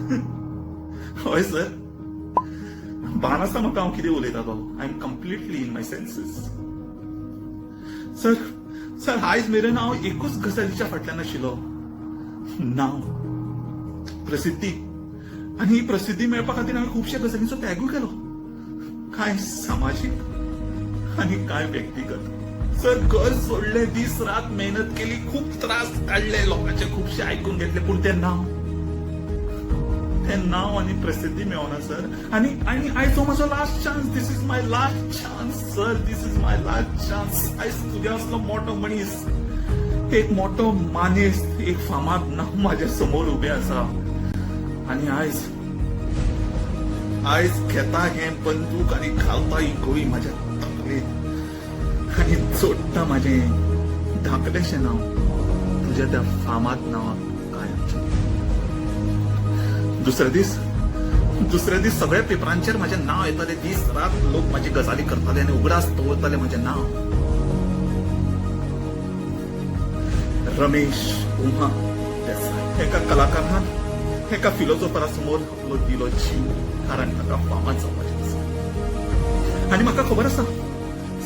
हय सर, भान आसा म्हाका हांव कितें उलयता तो. I am completely in my senses. Sir sir आयज मेरेन हांव एकूच गजालीच्या फाटल्यान आशिल्लो. नांव, प्रसिद्धी. आनी ही प्रसिद्धी मेळपा खातीर हांवें खुबश्या गजालींचो त्यागूय केलो. कांय सामाजीक आनी कांय व्यक्तिगत. सर घर सोडले, दीस रात मेहनत केली, खूप त्रास काढले, लोकांचे खुबशे आयकून घेतले, पूण ते नाव आणि प्रसिद्धी मेळना सर. आणि आणि आयज हो म्हजो last chance. This is my last chance sir. This is my last chance. आयज तुगे असलो मोठो मनीस, एक मोठो मानेस्त, एक फामाद नाव माझ्या समोर उबे आसा. आणि आयज घेता हे बंदूक आणि घालता ही गोळी माझ्या तकलेत आणि जोडटा माझे धाकटेशे नाव तुझ्या त्या फामाद नावाक कायमचे. दुसरे दीस सगळ्या पेपरांचेर माझे नाव येताले. दीस रात लोक माझी गजाली करताले आणि उगडास दवरताले माझे नाव. रमेश उमा देसाई. एका कलाकारान, एका फिलोसॉफरा समोर आपलो दिलो जीव, कारण ताका फामाद जावपाचें आसा. आनी म्हाका खबर आसा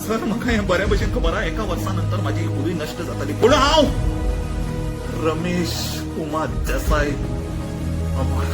सर, म्हाका हें बऱ्या भशेन खबर आहा, एका वर्सा नंतर माझी गुरी नश्ट जाताली, पूण हांव रमेश उमा देसाई अमर